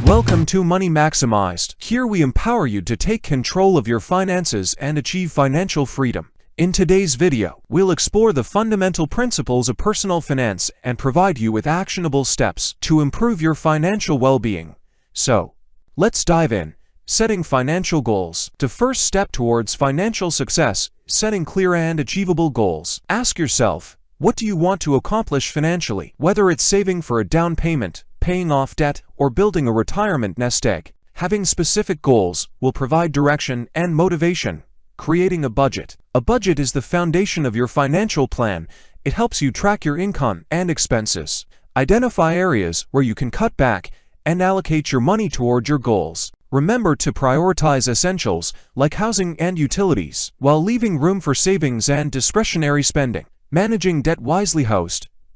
Welcome to Money Maximized. Here we empower you to take control of your finances and achieve financial freedom. In today's video, we'll explore the fundamental principles of personal finance and provide you with actionable steps to improve your financial well-being. So, let's dive in. Setting financial goals. The first step towards financial success is setting clear and achievable goals. Ask yourself, what do you want to accomplish financially? Whether it's saving for a down payment, paying off debt, or building a retirement nest egg, having specific goals will provide direction and motivation. Creating a budget. A budget is the foundation of your financial plan. It helps you track your income and expenses, identify areas where you can cut back, and allocate your money toward your goals. Remember to prioritize essentials like housing and utilities, while leaving room for savings and discretionary spending. Managing debt wisely.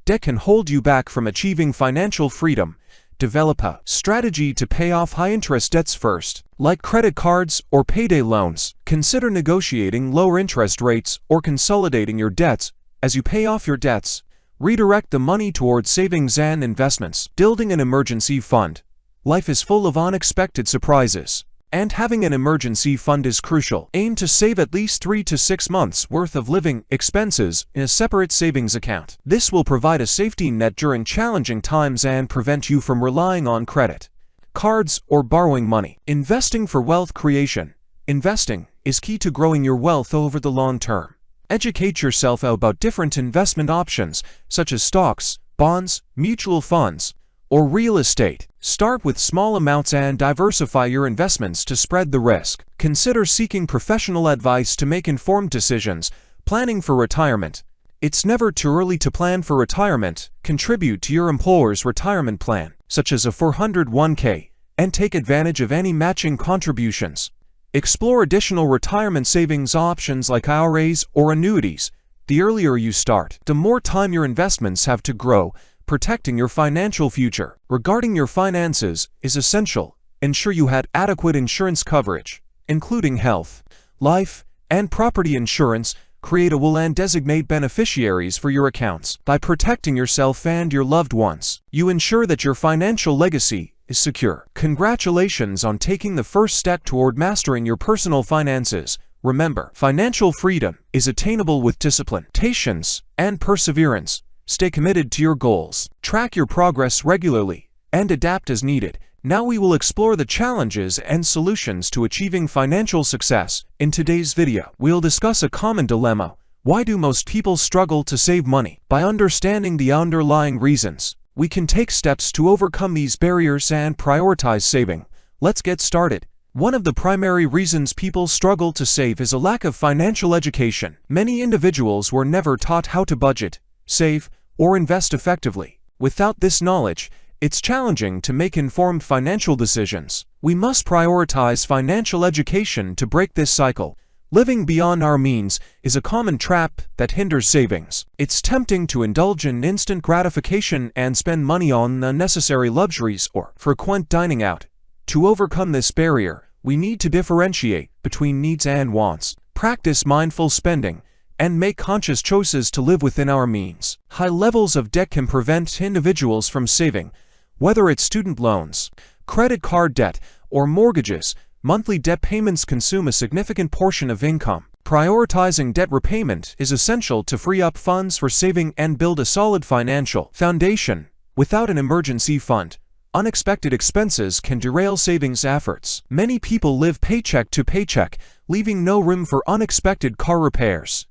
Debt can hold you back from achieving financial freedom. Develop a strategy to pay off high-interest debts first, like credit cards or payday loans. Consider negotiating lower interest rates or consolidating your debts. As you pay off your debts, redirect the money towards savings and investments. Building an emergency fund. Life is full of unexpected surprises, and having an emergency fund is crucial. Aim to save at least 3 to 6 months' worth of living expenses in a separate savings account. This will provide a safety net during challenging times and prevent you from relying on credit cards or borrowing money. Investing for wealth creation. Investing is key to growing your wealth over the long term. Educate yourself about different investment options such as stocks, bonds, mutual funds, or real estate. Start with small amounts and diversify your investments to spread the risk. Consider seeking professional advice to make informed decisions. Planning for retirement. It's never too early to plan for retirement. Contribute to your employer's retirement plan, such as a 401k, and take advantage of any matching contributions. Explore additional retirement savings options like IRAs or annuities. The earlier you start, the more time your investments have to grow. Protecting your financial future. Regarding your finances is essential. Ensure you had adequate insurance coverage, including health, life, and property insurance. Create a will and designate beneficiaries for your accounts. By protecting yourself and your loved ones, you ensure that your financial legacy is secure. Congratulations on taking the first step toward mastering your personal finances. Remember, financial freedom is attainable with discipline, patience, and perseverance. Stay committed to your goals, track your progress regularly, and adapt as needed. Now we will explore the challenges and solutions to achieving financial success. In today's video, we'll discuss a common dilemma. Why do most people struggle to save money? By understanding the underlying reasons, we can take steps to overcome these barriers and prioritize saving. Let's get started. One of the primary reasons people struggle to save is a lack of financial education. Many individuals were never taught how to budget, save, or invest effectively. Without this knowledge, it's challenging to make informed financial decisions. We must prioritize financial education to break this cycle. Living beyond our means is a common trap that hinders savings. It's tempting to indulge in instant gratification and spend money on unnecessary luxuries or frequent dining out. To overcome this barrier, we need to differentiate between needs and wants, practice mindful spending, and make conscious choices to live within our means. High levels of debt can prevent individuals from saving. Whether it's student loans, credit card debt, or mortgages, monthly debt payments consume a significant portion of income. Prioritizing debt repayment is essential to free up funds for saving and build a solid financial foundation. Without an emergency fund, unexpected expenses can derail savings efforts. Many people live paycheck to paycheck, leaving no room for unexpected car repairs,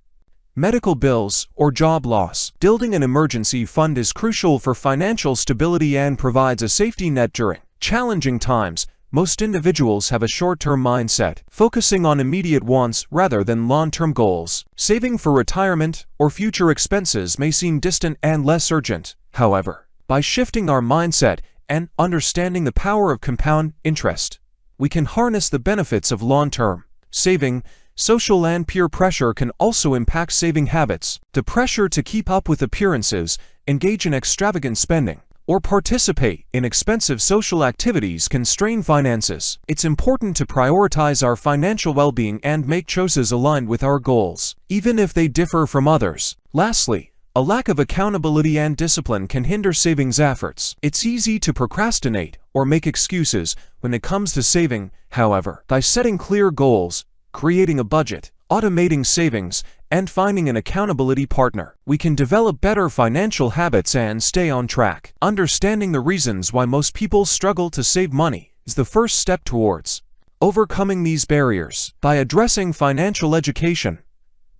medical bills, or job loss. Building an emergency fund is crucial for financial stability and provides a safety net during challenging times. Most individuals have a short-term mindset, focusing on immediate wants rather than long-term goals. Saving for retirement or future expenses may seem distant and less urgent. However, by shifting our mindset and understanding the power of compound interest, we can harness the benefits of long-term saving. Social and peer pressure can also impact saving habits. The pressure to keep up with appearances, engage in extravagant spending, or participate in expensive social activities can strain finances. It's important to prioritize our financial well-being and make choices aligned with our goals, even if they differ from others. Lastly, A lack of accountability and discipline can hinder savings efforts. It's easy to procrastinate or make excuses when it comes to saving, however. By setting clear goals, creating a budget, automating savings, and finding an accountability partner, we can develop better financial habits and stay on track. Understanding the reasons why most people struggle to save money is the first step towards overcoming these barriers. By addressing financial education,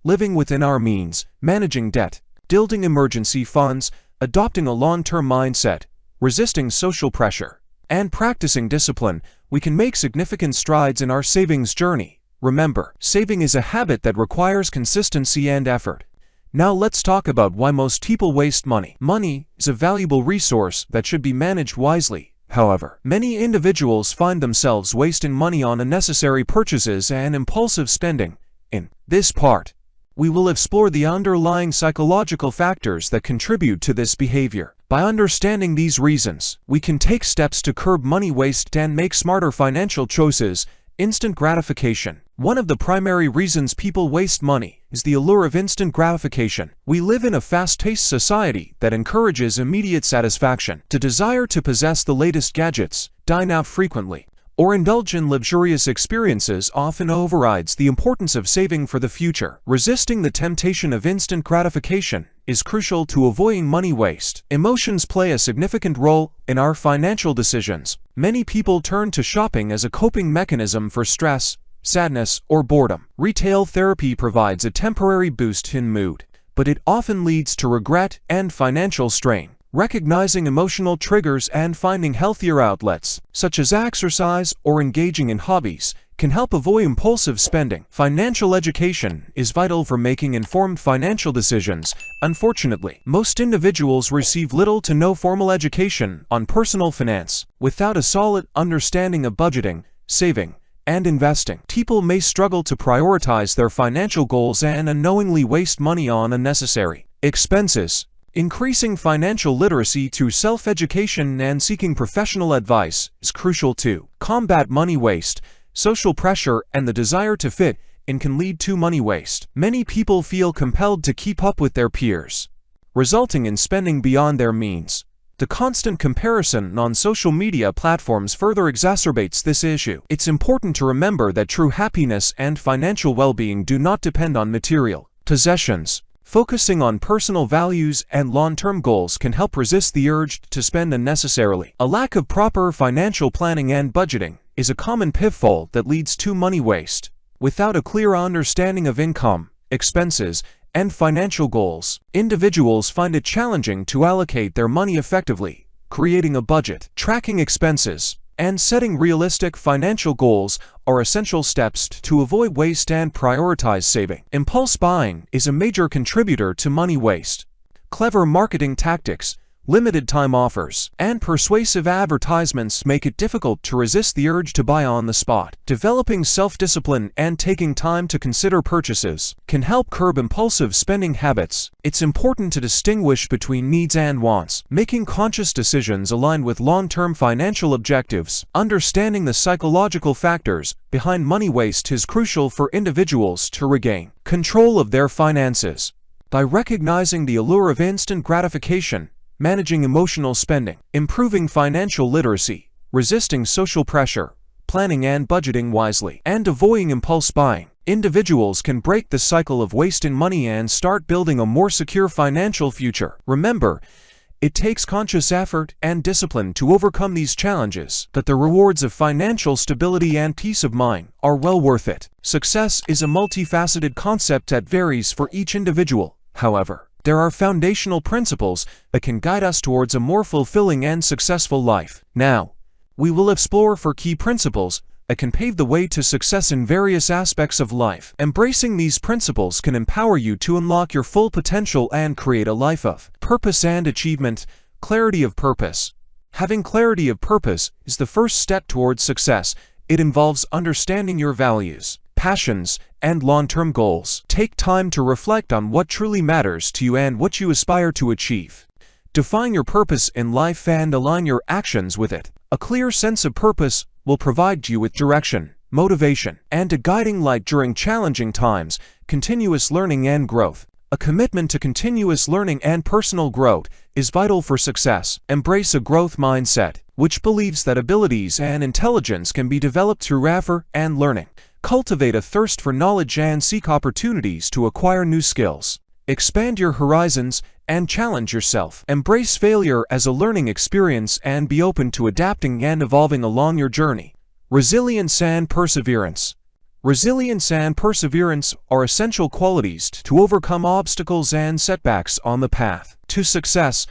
living within our means, managing debt, building emergency funds, adopting a long-term mindset, resisting social pressure, and practicing discipline, we can make significant strides in our savings journey. Remember, saving is a habit that requires consistency and effort. Now let's talk about why most people waste money. Money is a valuable resource that should be managed wisely. However, many individuals find themselves wasting money on unnecessary purchases and impulsive spending. In this part, we will explore the underlying psychological factors that contribute to this behavior. By understanding these reasons, we can take steps to curb money waste and make smarter financial choices. Instant gratification. One of the primary reasons people waste money is the allure of instant gratification. We live in a fast-paced society that encourages immediate satisfaction. The desire to possess the latest gadgets, dine out frequently, or indulge in luxurious experiences often overrides the importance of saving for the future. Resisting the temptation of instant gratification is crucial to avoiding money waste. Emotions play a significant role in our financial decisions. Many people turn to shopping as a coping mechanism for stress, sadness, or boredom. Retail therapy provides a temporary boost in mood, but it often leads to regret and financial strain. Recognizing emotional triggers and finding healthier outlets, such as exercise or engaging in hobbies, can help avoid impulsive spending. Financial education is vital for making informed financial decisions. Unfortunately, most individuals receive little to no formal education on personal finance. Without a solid understanding of budgeting, saving, and investing, people may struggle to prioritize their financial goals and unknowingly waste money on unnecessary expenses. Increasing financial literacy through self-education and seeking professional advice is crucial to combat money waste. Social pressure and the desire to fit in can lead to money waste. Many people feel compelled to keep up with their peers, resulting in spending beyond their means. The constant comparison on social media platforms further exacerbates this issue. It's important to remember that true happiness and financial well-being do not depend on material possessions. Focusing on personal values and long-term goals can help resist the urge to spend unnecessarily. A lack of proper financial planning and budgeting is a common pitfall that leads to money waste. Without a clear understanding of income, expenses, and financial goals, individuals find it challenging to allocate their money effectively. Creating a budget, tracking expenses, and setting realistic financial goals are essential steps to avoid waste and prioritize saving. Impulse buying is a major contributor to money waste. Clever marketing tactics, limited time offers, and persuasive advertisements make it difficult to resist the urge to buy on the spot. Developing self-discipline and taking time to consider purchases can help curb impulsive spending habits. It's important to distinguish between needs and wants, making conscious decisions aligned with long-term financial objectives. Understanding the psychological factors behind money waste is crucial for individuals to regain control of their finances. By recognizing the allure of instant gratification, managing emotional spending, improving financial literacy, resisting social pressure, planning and budgeting wisely, and avoiding impulse buying, individuals can break the cycle of wasting money and start building a more secure financial future. Remember, it takes conscious effort and discipline to overcome these challenges, but the rewards of financial stability and peace of mind are well worth it. Success is a multifaceted concept that varies for each individual. However, there are foundational principles that can guide us towards a more fulfilling and successful life. Now, we will explore 4 key principles that can pave the way to success in various aspects of life. Embracing these principles can empower you to unlock your full potential and create a life of purpose and achievement. Clarity of purpose. Having clarity of purpose is the first step towards success. It involves understanding your values, passions, and long-term goals. Take time to reflect on what truly matters to you and what you aspire to achieve. Define your purpose in life and align your actions with it. A clear sense of purpose will provide you with direction, motivation, and a guiding light during challenging times. Continuous learning and growth. A commitment to continuous learning and personal growth is vital for success. Embrace a growth mindset, which believes that abilities and intelligence can be developed through effort and learning. Cultivate a thirst for knowledge and seek opportunities to acquire new skills. Expand your horizons and challenge yourself. Embrace failure as a learning experience and be open to adapting and evolving along your journey. Resilience and perseverance. Resilience and perseverance are essential qualities to overcome obstacles and setbacks on the path to success.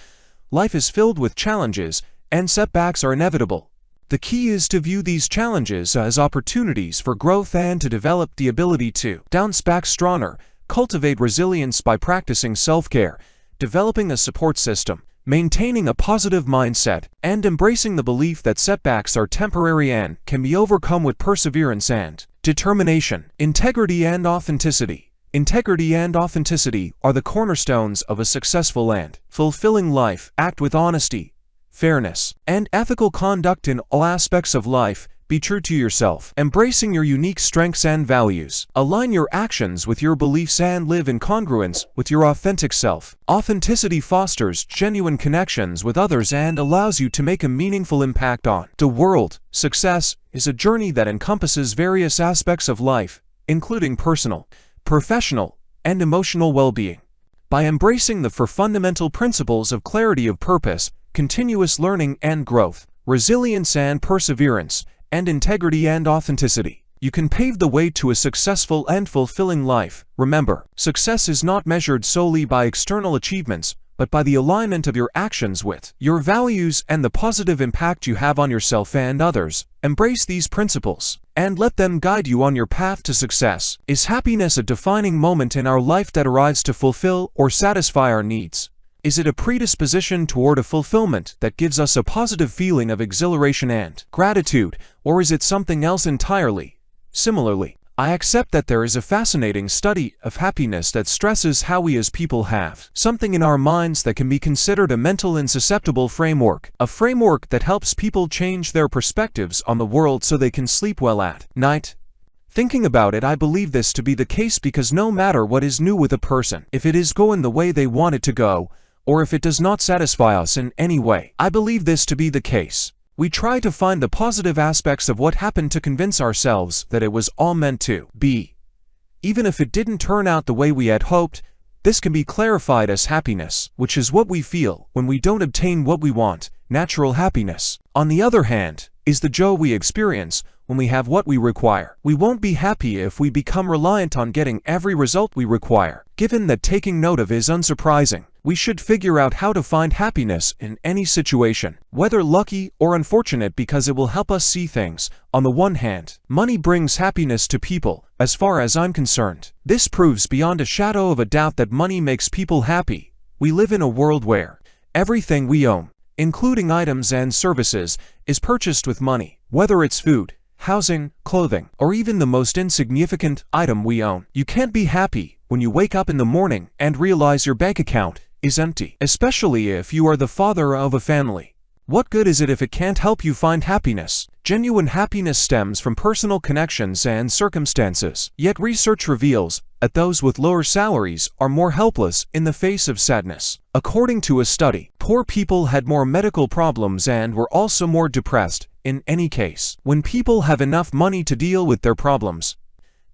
Life is filled with challenges, and setbacks are inevitable. The key is to view these challenges as opportunities for growth and to develop the ability to bounce back stronger. Cultivate resilience by practicing self-care, developing a support system, maintaining a positive mindset, and embracing the belief that setbacks are temporary and can be overcome with perseverance and determination. Integrity and authenticity. Integrity and authenticity are the cornerstones of a successful and fulfilling life. Act with honesty, fairness, and ethical conduct in all aspects of life. Be true to yourself, embracing your unique strengths and values. Align your actions with your beliefs and live in congruence with your authentic self. Authenticity fosters genuine connections with others and allows you to make a meaningful impact on the world. Success is a journey that encompasses various aspects of life, including personal, professional, and emotional well-being. By embracing the four fundamental principles of clarity of purpose, continuous learning and growth, resilience and perseverance, and integrity and authenticity, you can pave the way to a successful and fulfilling life. Remember, success is not measured solely by external achievements, but by the alignment of your actions with your values and the positive impact you have on yourself and others. Embrace these principles and let them guide you on your path to success. Is happiness a defining moment in our life that arrives to fulfill or satisfy our needs? Is it a predisposition toward a fulfillment that gives us a positive feeling of exhilaration and gratitude, or is it something else entirely? Similarly, I accept that there is a fascinating study of happiness that stresses how we as people have something in our minds that can be considered a mental and susceptible framework, a framework that helps people change their perspectives on the world so they can sleep well at night. Thinking about it, I believe this to be the case because no matter what is new with a person, if it is going the way they want it to go, or if it does not satisfy us in any way, I believe this to be the case. We try to find the positive aspects of what happened to convince ourselves that it was all meant to be. Even if it didn't turn out the way we had hoped, this can be clarified as happiness, which is what we feel when we don't obtain what we want. Natural happiness, on the other hand, is the joy we experience when we have what we require. We won't be happy if we become reliant on getting every result we require. Given that taking note of is unsurprising, we should figure out how to find happiness in any situation, whether lucky or unfortunate, because it will help us see things. On the one hand, money brings happiness to people. As far as I'm concerned, this proves beyond a shadow of a doubt that money makes people happy. We live in a world where everything we own, including items and services, is purchased with money. Whether it's food, housing, clothing, or even the most insignificant item we own. You can't be happy when you wake up in the morning and realize your bank account is empty, especially if you are the father of a family. What good is it if it can't help you find happiness? Genuine happiness stems from personal connections and circumstances. Yet research reveals that those with lower salaries are more helpless in the face of sadness. According to a study, poor people had more medical problems and were also more depressed. In any case, when people have enough money to deal with their problems,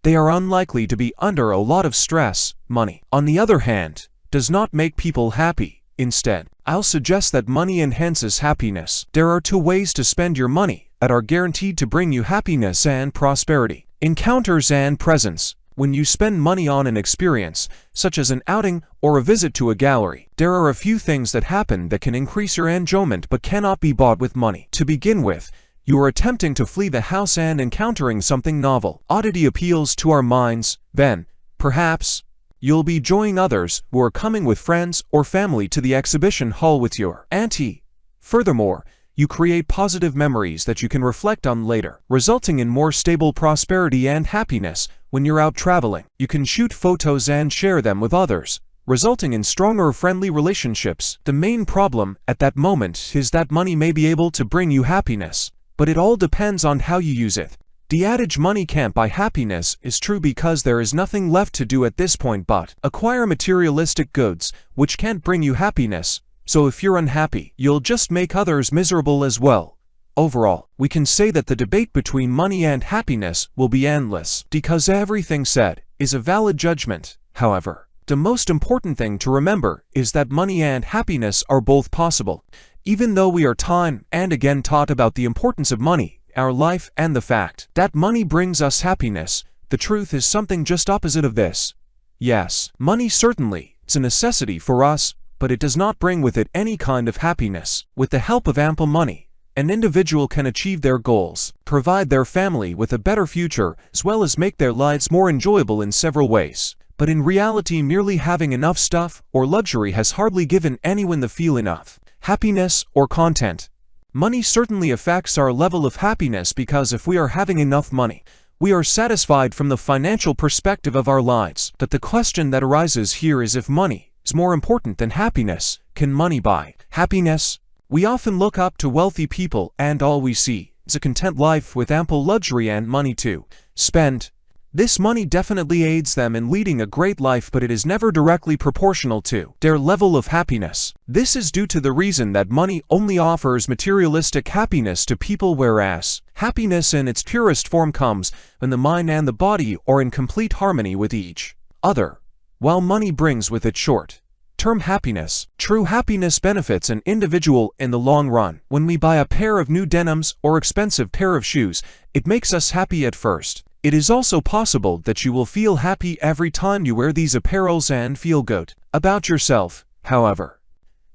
they are unlikely to be under a lot of stress. Money, on the other hand, does not make people happy. Instead, I'll suggest that money enhances happiness. There are two ways to spend your money that are guaranteed to bring you happiness and prosperity: encounters and presents. When you spend money on an experience, such as an outing or a visit to a gallery, there are a few things that happen that can increase your enjoyment but cannot be bought with money. To begin with, you are attempting to flee the house and encountering something novel. Oddity appeals to our minds. Then, perhaps, you'll be joining others who are coming with friends or family to the exhibition hall with your auntie. Furthermore, you create positive memories that you can reflect on later, resulting in more stable prosperity and happiness. When you're out traveling, you can shoot photos and share them with others, resulting in stronger friendly relationships. The main problem at that moment is that money may be able to bring you happiness, but it all depends on how you use it. The adage "money can't buy happiness" is true because there is nothing left to do at this point but acquire materialistic goods, which can't bring you happiness. So if you're unhappy, you'll just make others miserable as well. Overall, we can say that the debate between money and happiness will be endless, because everything said is a valid judgment. However, the most important thing to remember is that money and happiness are both possible. Even though we are time and again taught about the importance of money, our life, and the fact that money brings us happiness, the truth is something just opposite of this. Yes, money certainly is a necessity for us, but it does not bring with it any kind of happiness. With the help of ample money, an individual can achieve their goals, provide their family with a better future, as well as make their lives more enjoyable in several ways. But in reality, merely having enough stuff or luxury has hardly given anyone the feeling of happiness or content. Money certainly affects our level of happiness, because if we are having enough money, we are satisfied from the financial perspective of our lives. But the question that arises here is, if money is more important than happiness, can money buy happiness? We often look up to wealthy people and all we see is a content life with ample luxury and money to spend. This money definitely aids them in leading a great life, but it is never directly proportional to their level of happiness. This is due to the reason that money only offers materialistic happiness to people, whereas happiness in its purest form comes when the mind and the body are in complete harmony with each other. While money brings with it short-term happiness, true happiness benefits an individual in the long run. When we buy a pair of new denims or expensive pair of shoes, it makes us happy at first. It is also possible that you will feel happy every time you wear these apparels and feel good about yourself. However,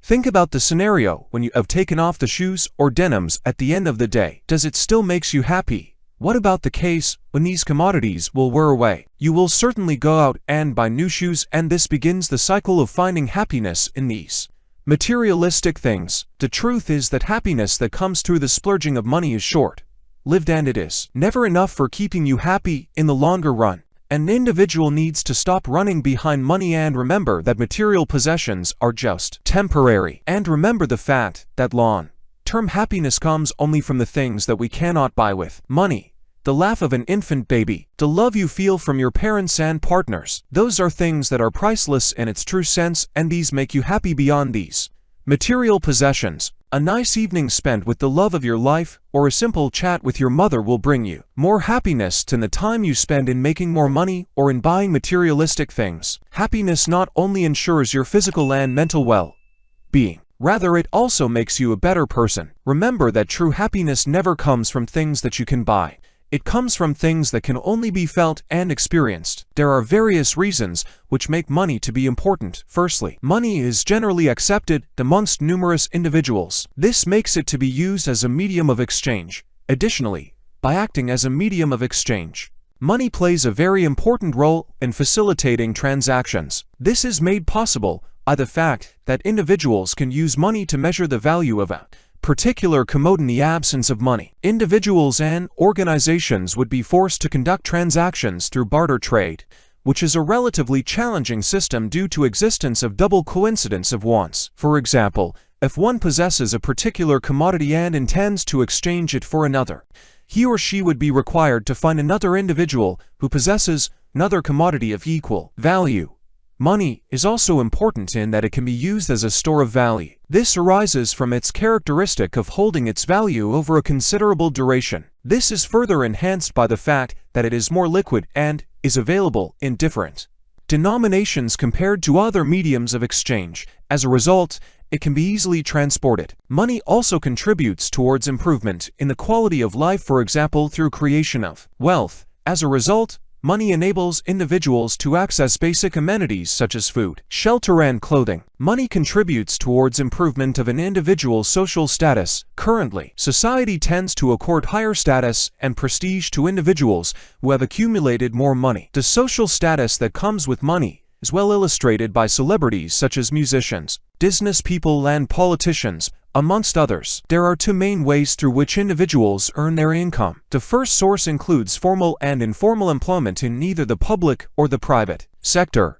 think about the scenario when you have taken off the shoes or denims at the end of the day. Does it still makes you happy? What about the case when these commodities will wear away? You will certainly go out and buy new shoes, and this begins the cycle of finding happiness in these materialistic things. The truth is that happiness that comes through the splurging of money is short-lived, and it is never enough for keeping you happy in the longer run. An individual needs to stop running behind money and remember that material possessions are just temporary. And remember the fact that long-term happiness comes only from the things that we cannot buy with money. The laugh of an infant baby, the love you feel from your parents and partners, those are things that are priceless in its true sense, and these make you happy beyond these material possessions. A nice evening spent with the love of your life or a simple chat with your mother will bring you more happiness than the time you spend in making more money or in buying materialistic things. Happiness not only ensures your physical and mental well-being, rather it also makes you a better person. Remember that true happiness never comes from things that you can buy. It comes from things that can only be felt and experienced. There are various reasons which make money to be important. Firstly, money is generally accepted amongst numerous individuals. This makes it to be used as a medium of exchange. Additionally, by acting as a medium of exchange, money plays a very important role in facilitating transactions. This is made possible by the fact that individuals can use money to measure the value of a particular commodity. In the absence of money, individuals and organizations would be forced to conduct transactions through barter trade, which is a relatively challenging system due to existence of double coincidence of wants. For example, if one possesses a particular commodity and intends to exchange it for another, he or she would be required to find another individual who possesses another commodity of equal value. Money is also important in that it can be used as a store of value. This arises from its characteristic of holding its value over a considerable duration. This is further enhanced by the fact that it is more liquid and is available in different denominations compared to other mediums of exchange. As a result, it can be easily transported. Money also contributes towards improvement in the quality of life, for example, through creation of wealth. As a result, money enables individuals to access basic amenities such as food, shelter, and clothing. Money contributes towards improvement of an individual's social status. Currently, society tends to accord higher status and prestige to individuals who have accumulated more money. The social status that comes with money is well illustrated by celebrities such as musicians, business people, and politicians, amongst others. There are two main ways through which individuals earn their income. The first source includes formal and informal employment in either the public or the private sector.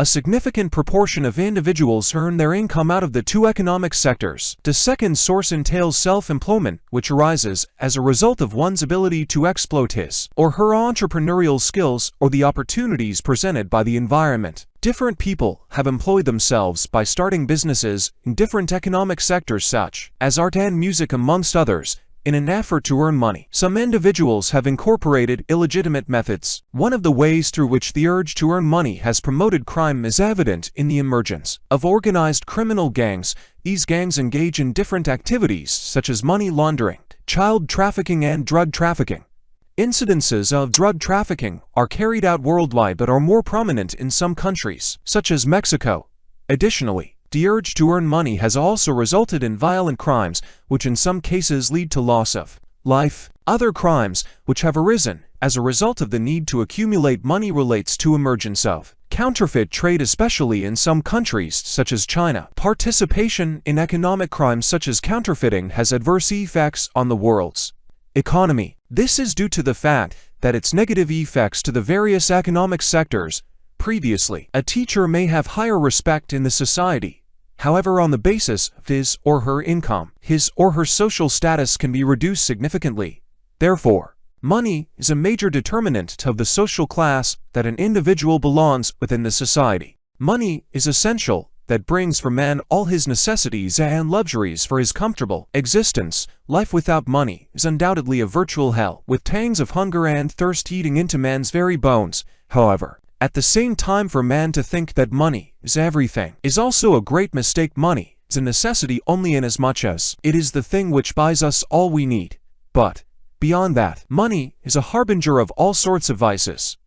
A significant proportion of individuals earn their income out of the two economic sectors. The second source entails self-employment, which arises as a result of one's ability to exploit his or her entrepreneurial skills or the opportunities presented by the environment. Different people have employed themselves by starting businesses in different economic sectors such as art and music amongst others, in an effort to earn money. Some individuals have incorporated illegitimate methods. One of the ways through which the urge to earn money has promoted crime is evident in the emergence of organized criminal gangs. These gangs engage in different activities such as money laundering, child trafficking, and drug trafficking. Incidences of drug trafficking are carried out worldwide but are more prominent in some countries, such as Mexico. Additionally, the urge to earn money has also resulted in violent crimes, which in some cases lead to loss of life. Other crimes, which have arisen as a result of the need to accumulate money, relates to emergence of counterfeit trade, especially in some countries such as China. Participation in economic crimes such as counterfeiting has adverse effects on the world's economy. This is due to the fact that its negative effects to the various economic sectors. Previously, a teacher may have higher respect in the society. However, on the basis of his or her income, his or her social status can be reduced significantly. Therefore, money is a major determinant of the social class that an individual belongs within the society. Money is essential that brings for man all his necessities and luxuries for his comfortable existence. Life without money is undoubtedly a virtual hell, with pangs of hunger and thirst eating into man's very bones. However, at the same time, for man to think that money is everything is also a great mistake. Money is a necessity only inasmuch as it is the thing which buys us all we need. But, beyond that, money is a harbinger of all sorts of vices.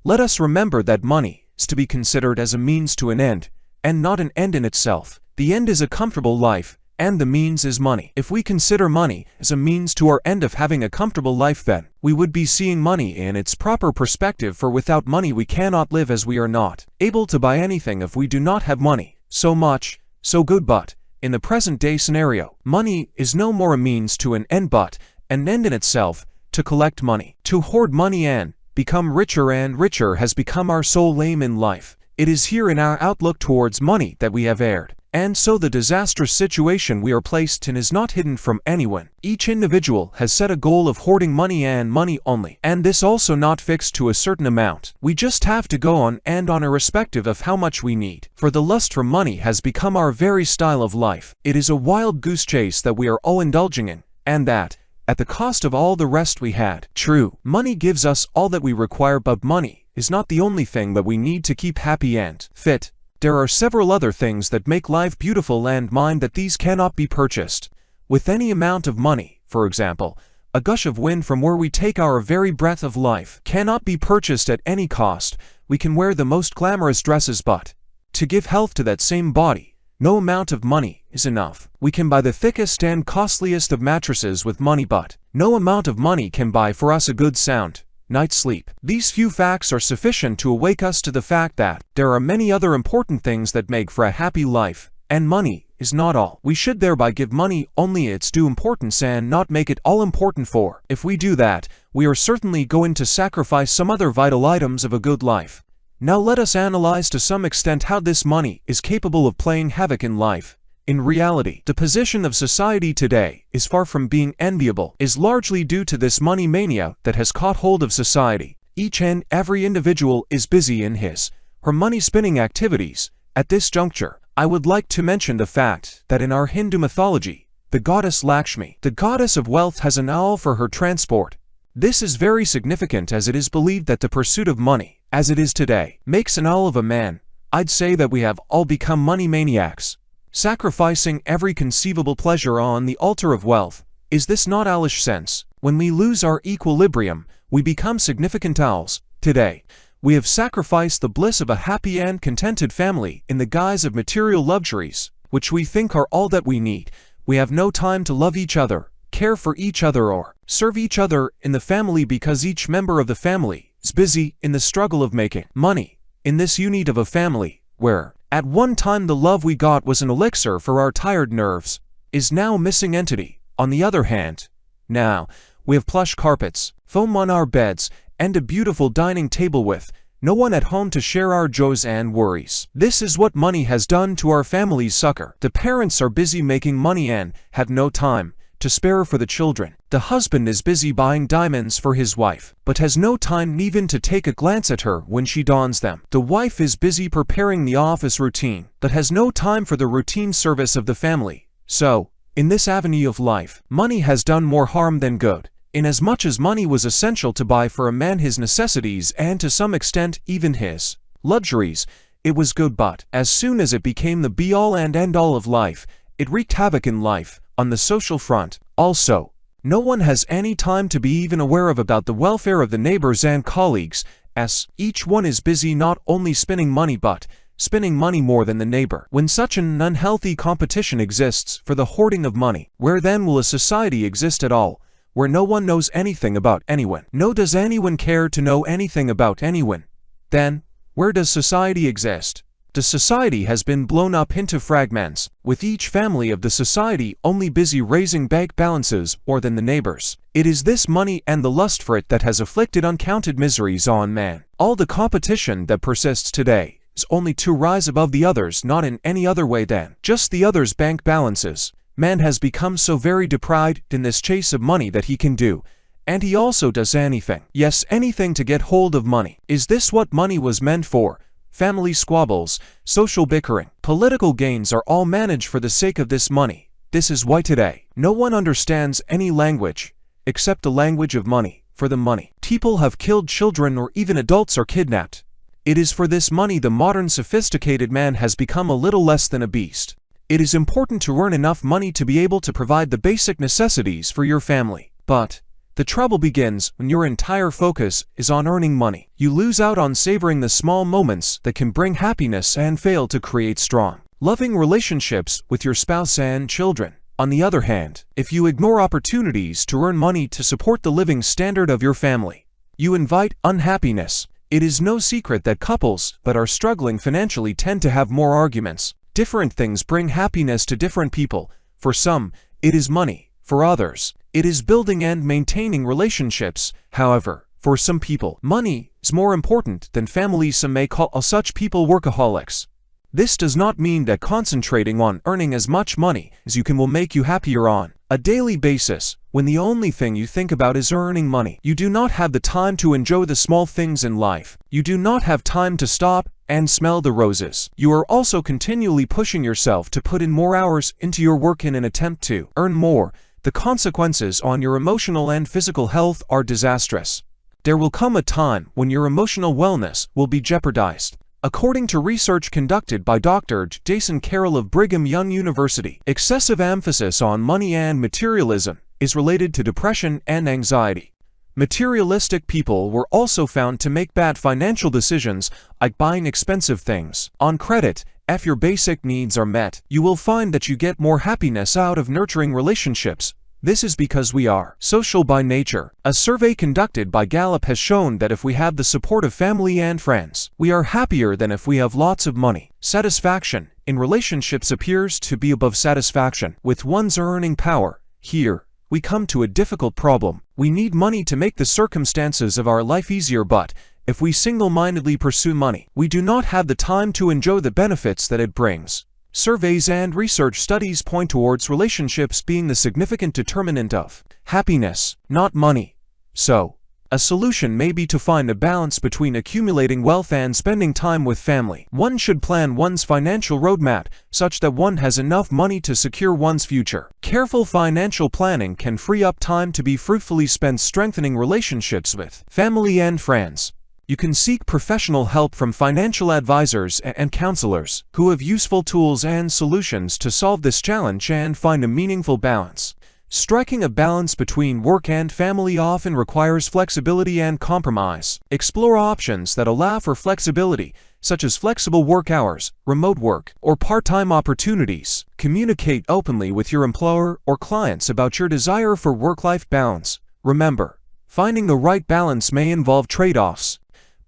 Let us remember that money is to be considered as a means to an end, and not an end in itself. The end is a comfortable life, and the means is money. If we consider money as a means to our end of having a comfortable life, then we would be seeing money in its proper perspective, for without money we cannot live, as we are not able to buy anything if we do not have money. So much, so good. But, in the present day scenario, money is no more a means to an end but an end in itself. To collect money, to hoard money and become richer and richer has become our sole aim in life. It is here in our outlook towards money that we have erred. And so the disastrous situation we are placed in is not hidden from anyone. Each individual has set a goal of hoarding money and money only, and this also not fixed to a certain amount. We just have to go on and on irrespective of how much we need, for the lust for money has become our very style of life. It is a wild goose chase that we are all indulging in, and that at the cost of all the rest we had. True, money gives us all that we require, but money is not the only thing that we need to keep happy and fit. There are several other things that make life beautiful, and mind that these cannot be purchased with any amount of money. For example, a gush of wind from where we take our very breath of life cannot be purchased at any cost. We can wear the most glamorous dresses, but to give health to that same body, no amount of money is enough. We can buy the thickest and costliest of mattresses with money, but no amount of money can buy for us a good sound night's sleep. These few facts are sufficient to awake us to the fact that there are many other important things that make for a happy life, and money is not all. We should thereby give money only its due importance and not make it all important, for if we do that, we are certainly going to sacrifice some other vital items of a good life. Now let us analyze to some extent how this money is capable of playing havoc in life. In reality, the position of society today is far from being enviable, is largely due to this money mania that has caught hold of society. Each and every individual is busy in his, her money-spinning activities. At this juncture, I would like to mention the fact that in our Hindu mythology, the goddess Lakshmi, the goddess of wealth, has an owl for her transport. This is very significant, as it is believed that the pursuit of money, as it is today, makes an owl of a man. I'd say that we have all become money maniacs, sacrificing every conceivable pleasure on the altar of wealth. Is this not owlish sense? When we lose our equilibrium, we become significant owls. Today, we have sacrificed the bliss of a happy and contented family in the guise of material luxuries, which we think are all that we need. We have no time to love each other, care for each other, or serve each other in the family, because each member of the family is busy in the struggle of making money. In this unit of a family, where at one time the love we got was an elixir for our tired nerves, is now a missing entity. On the other hand, now we have plush carpets, foam on our beds, and a beautiful dining table with No one at home to share our joys and worries. This is what money has done to our families' succor. The parents are busy making money and have no time to spare for the children. The husband is busy buying diamonds for his wife, but has no time even to take a glance at her when she dons them. The wife is busy preparing the office routine, but has no time for the routine service of the family. So, in this avenue of life, money has done more harm than good. Inasmuch as money was essential to buy for a man his necessities and to some extent even his luxuries, it was good, but as soon as it became the be-all and end-all of life, it wreaked havoc in life, on the social front. Also, no one has any time to be even aware about the welfare of the neighbors and colleagues, as each one is busy not only spending money but spending money more than the neighbor. When such an unhealthy competition exists for the hoarding of money, where then will a society exist at all? Where no one knows anything about anyone. Nor does anyone care to know anything about anyone. Then, where does society exist? The society has been blown up into fragments, with each family of the society only busy raising bank balances more than the neighbors. It is this money and the lust for it that has afflicted uncounted miseries on man. All the competition that persists today is only to rise above the others, not in any other way than just the others' bank balances. Man has become so very deprived in this chase of money that he can do, and he also does anything, yes, anything to get hold of money. Is this what money was meant for? Family squabbles, social bickering, political gains are all managed for the sake of this money. This is why today, no one understands any language, except the language of money, for the money. People have killed children or even adults are kidnapped. It is for this money the modern sophisticated man has become a little less than a beast. It is important to earn enough money to be able to provide the basic necessities for your family. But the trouble begins when your entire focus is on earning money. You lose out on savoring the small moments that can bring happiness and fail to create strong, loving relationships with your spouse and children. On the other hand, if you ignore opportunities to earn money to support the living standard of your family, you invite unhappiness. It is no secret that couples that are struggling financially tend to have more arguments. Different things bring happiness to different people. For some, it is money. For others, it is building and maintaining relationships. However, for some people, money is more important than family. Some may call such people workaholics. This does not mean that concentrating on earning as much money as you can will make you happier on a daily basis, when the only thing you think about is earning money. You do not have the time to enjoy the small things in life. You do not have time to stop and smell the roses. You are also continually pushing yourself to put in more hours into your work in an attempt to earn more. The consequences on your emotional and physical health are disastrous. There will come a time when your emotional wellness will be jeopardized. According to research conducted by Dr. Jason Carroll of Brigham Young University, excessive emphasis on money and materialism is related to depression and anxiety. Materialistic people were also found to make bad financial decisions, like buying expensive things on credit. If your basic needs are met, you will find that you get more happiness out of nurturing relationships. This is because we are social by nature. A survey conducted by Gallup has shown that if we have the support of family and friends, we are happier than if we have lots of money. Satisfaction in relationships appears to be above satisfaction with one's earning power. Here, we come to a difficult problem. We need money to make the circumstances of our life easier, but if we single-mindedly pursue money, we do not have the time to enjoy the benefits that it brings. Surveys and research studies point towards relationships being the significant determinant of happiness, not money. So, a solution may be to find a balance between accumulating wealth and spending time with family. One should plan one's financial roadmap such that one has enough money to secure one's future. Careful financial planning can free up time to be fruitfully spent strengthening relationships with family and friends. You can seek professional help from financial advisors and counselors who have useful tools and solutions to solve this challenge and find a meaningful balance. Striking a balance between work and family often requires flexibility and compromise. Explore options that allow for flexibility, such as flexible work hours, remote work, or part-time opportunities. Communicate openly with your employer or clients about your desire for work-life balance. Remember, finding the right balance may involve trade-offs,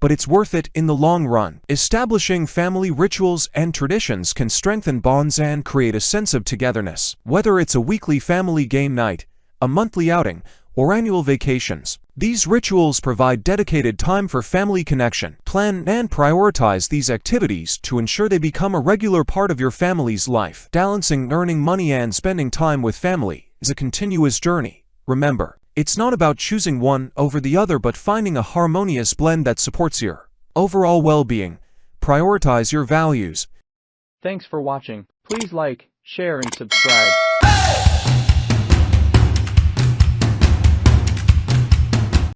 but it's worth it in the long run. Establishing family rituals and traditions can strengthen bonds and create a sense of togetherness. Whether it's a weekly family game night, a monthly outing, or annual vacations, These rituals provide dedicated time for family connection. Plan and prioritize these activities to ensure they become a regular part of your family's life. Balancing earning money and spending time with family is a continuous journey. Remember, it's not about choosing one over the other but finding a harmonious blend that supports your overall well-being. Prioritize your values. Thanks for watching. Please like, share and subscribe.